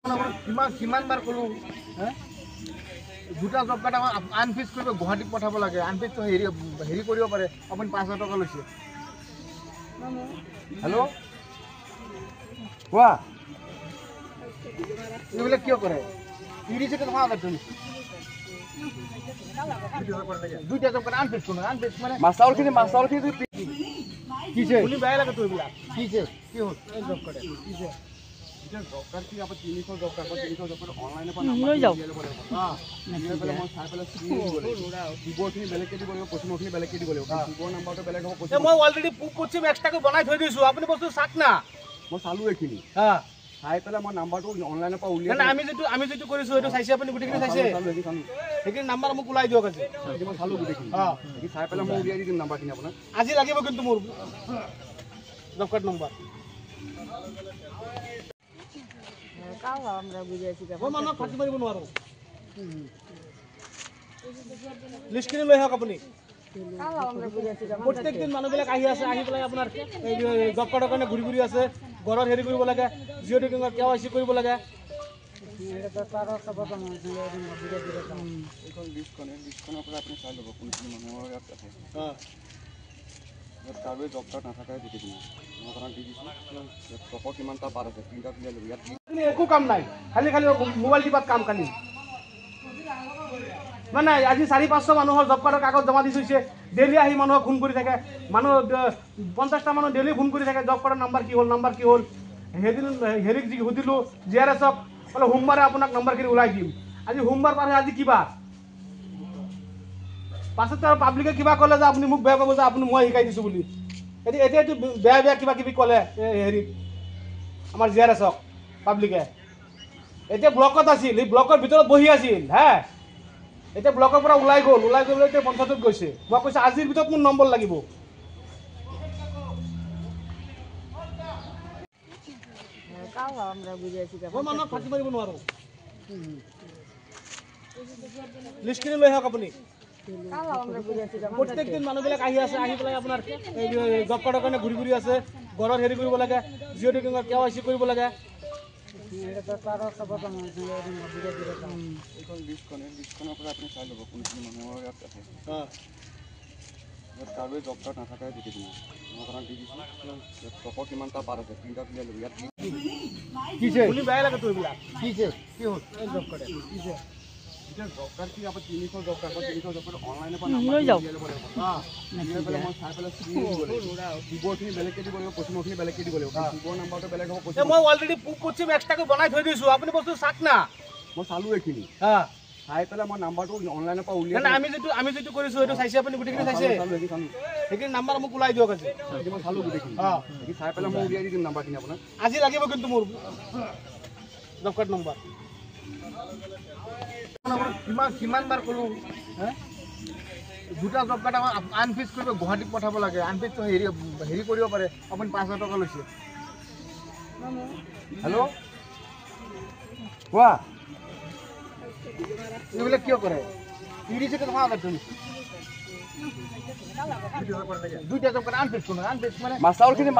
কিমান বাৰ ক'লো দুটা জব কাৰ্ড আনফিজ কৰিব গুৱাহাটীত পঠাব লাগে। আনফিজটো হেৰি কৰিব পাৰে। আপুনি 5,000 টকা লৈছে। হেল্ল' কোৱা এইবিলাক কিয় কৰে? ইউনিভাৰ্চিটি কথা তুমি দুইটা জব কাৰ্ড আনফিজ কোনো আনফিজ মানে মাছাউলখিনি কিছে শুনি বেয়া লাগে তো এইবিলাক কিছে কি হ'ল জব কাৰ্ড কিছে জব কাৰ্ড কি আপুনি 300 জব কাৰ্ড 300 জব কাৰ্ড অনলাইনে পৰা লৈ যাওক। কিবৰ্ডখিনি বেলেগকৈ দিব লাগিব, পশ্চিমখিনি বেলেগকৈ দিব লাগিব। কিবৰ্ড নাম্বাৰটো বেলেগ হ'ব। মই অলৰেডি পশ্চিম এক্সট্ৰাকৈ বনাই থৈ দিছোঁ। আপুনি বস্তু চাওক না। মই চালোঁ এইখিনি চাই পেলাই মই নাম্বাৰটো অনলাইনৰ পৰা উলিয়াই আমি যিটো কৰিছোঁ সেইটো চাইছে আপুনি গোটেইখিনি চাইছে সেইখিনি নাম্বাৰ মোক ওলাই দিয়ক। আজি মই চালোঁ গোটেইখিনি চাই পেলাই মই উলিয়াই দি দিম নাম্বাৰখিনি আপোনাক। আজি লাগিব কিন্তু মোৰ জব কাৰ্ড নম্বৰ মই মানুহক ফাঁকি মাৰিব নোৱাৰোঁ। লিষ্টখিনি লৈ আহক আপুনি। প্ৰত্যেক দিন মানুহবিলাক আহি আছে, আহি পেলাই আপোনাৰ জব কাৰ্ডৰ কাৰণে ঘূৰি ঘূৰি আছে। ঘৰত হেৰি কৰিব লাগে, জিঅ' টেকিঙৰ KYC কৰিব লাগে। কাৰোৱে জব কাৰ্ড নাথাকে গোটেইখিনি কিমানটা পাৰ আছে একো কাম নাই। খালি মোবাইল টিপাত কাম খালি মানে আজি 400-500 মানুহৰ জব কাৰ্ডৰ কাগজ জমা দি থৈছে। ডেইলি আহি মানুহক ফোন কৰি থাকে। মানুহ 50টা মানুহ ডেইলি ফোন কৰি থাকে জব কাৰ্ডৰ নাম্বাৰ কি হ'ল। সেইদিন হেৰিক সুধিলোঁ GRSক বোলে সোমবাৰে আপোনাক নাম্বাৰখিনি ওলাই দিম। আজি সোমবাৰ পাৰে, আজি কিবা পাছত আৰু পাব্লিকে কিবা ক'লে যে আপুনি মোক বেয়া পাব যে আপুনি মই শিকাই দিছোঁ বুলি। এতিয়াতো বেয়া কিবা কিবি ক'লে হেৰিক আমাৰ GRSক পাব্লিকে। এতিয়া ব্লকত আছিল, এই ব্লকৰ ভিতৰত বহি আছিল এতিয়া ব্লকৰ পৰা ওলাই গ'ল এতিয়া পঞ্চায়তত গৈছে। মই কৈছোঁ আজিৰ ভিতৰত মোৰ নম্বৰ লাগিব। মই মানুহক ফাঁকি মাৰিব নোৱাৰোঁ। লিষ্টখিনি লৈ আহক আপুনি। প্ৰত্যেক দিন মানুহবিলাক আহি আছে, আহি পেলাই আপোনাৰ জব কাৰ্ডৰ কাৰণে ঘূৰি ঘূৰি আছে। ঘৰত হেৰি কৰিব লাগে, জিঅ' টেকিঙৰ KYC কৰিব লাগে। কাৰোৱে জব কাৰ্ড নাথাকে গোটেইখিনি কিমানটা পাৰ আছে কিছে শুনি বেয়া লাগে তো এইবিলাক কিছে কি হ'ল জব কাৰ্ড কিছে জব কাৰ্ড কি আপুনি 300 জব কাৰ্ড 300 জব কাৰ্ড অনলাইনৰ পৰা লৈ যাওক। মই চাই পেলাই কিবৰ্ডখিনি বেলেগকৈ দিব লাগিব, পশ্চিমখিনি বেলেগকৈ দিব লাগিব। কিবৰ্ড নাম্বাৰটো বেলেগ হ'ব। মই অলৰেডি পশ্চিম এক্সট্ৰাকৈ বনাই থৈ দিছোঁ। আপুনি বস্তু চাওক না। মই চালোঁ এইখিনি চাই পেলাই মই নাম্বাৰটো অনলাইনৰ পৰা উলিয়াই আমি যিটো কৰিছোঁ সেইটো চাইছে আপুনি গোটেইখিনি চাইছে সেইখিনি নাম্বাৰ মোক ওলাই দিয়ক। আজি মই চালোঁ গোটেইখিনি চাই পেলাই মই উলিয়াই দি দিম নাম্বাৰখিনি আপোনাক। আজি লাগিব কিন্তু মোৰ জব কাৰ্ড নম্বৰ কিমান বাৰ ক'লো দুটা জব কাৰ্ড আনফিজ কৰিব গুৱাহাটীত পঠাব লাগে। আনফিজটো হেৰি কৰিব পাৰে। আপুনি 5,000 টকা লৈছে। হেল্ল' কোৱা এইবিলাক কিয় কৰে? ইউনিভাৰ্চিটি কথা তুমি দুইটা জব কাৰ্ড আনফিজ কোনো আনফিজ মানে মাছাউলখিনি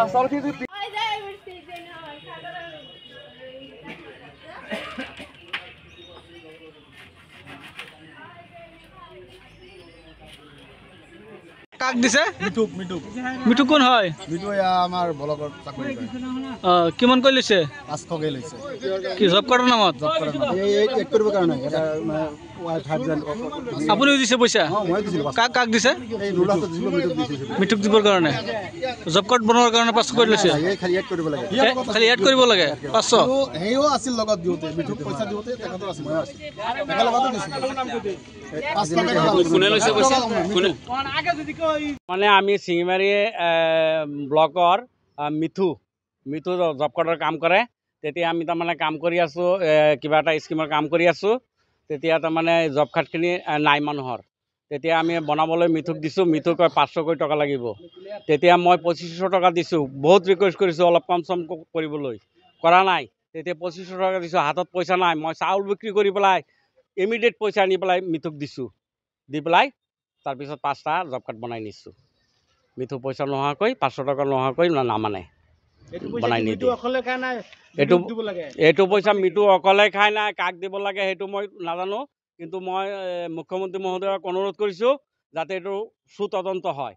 কাক দিছে? মিঠু কোন হয়? মিঠু আমাৰ ব্লকত চাকৰি কৰে। কিমান কৈ লৈছে? 500কৈ লৈছে। কি জব কাৰ্ডৰ নামত? জব কাৰ্ডৰ নামত এক কৰিবৰ কাৰণে আপুনিও দিছে পইচা? মই দিছিলোঁ। কাক দিছে? মিঠুক দিবৰ কাৰণে জব কাৰ্ড বনোৱাৰ কাৰণে 500 কৰি লৈছে। খালি এড কৰিব লাগে, খালি এড কৰিব লাগে 500। সেয়াও আছিল লগত দিওঁতে মিঠুক পইচা দিওঁতে তেখেতৰ আছিল, মই আছিল লগতো দিছিলোঁ। কোনে লৈছে পইচা? মানে আমি চিঙিমাৰী ব্লকৰ মিঠু জব কাৰ্ডৰ কাম কৰে। তেতিয়া আমি তাৰমানে কাম কৰি আছোঁ, কিবা এটা স্কিমৰ কাম কৰি আছোঁ। তেতিয়া তাৰমানে জব কাৰ্ডখিনি নাই মানুহৰ। তেতিয়া আমি বনাবলৈ মিঠুক দিছোঁ। মিঠুক 500কৈ টকা লাগিব। তেতিয়া মই 2500 টকা দিছোঁ। বহুত ৰিকুৱেষ্ট কৰিছোঁ অলপ কম চম কৰিবলৈ, কৰা নাই। তেতিয়া 2500 টকা দিছোঁ। হাতত পইচা নাই। মই চাউল বিক্ৰী কৰি পেলাই ইমিডিয়েট পইচা আনি পেলাই মিঠুক দিছোঁ। দি পেলাই তাৰপিছত 5টা জব কাৰ্ড বনাই নিছোঁ। মিঠু পইচা নোহোৱাকৈ 500 টকা নোহোৱাকৈ নামানে। বনাই নিদিয়ে এইটো পইচা মিঠু অকলে খাই নাই কাক দিব লাগে সেইটো মই নাজানো কিন্তু মই মুখ্যমন্ত্ৰী মহোদয়ক অনুৰোধ কৰিছোঁ যাতে এইটো সুতদন্ত হয়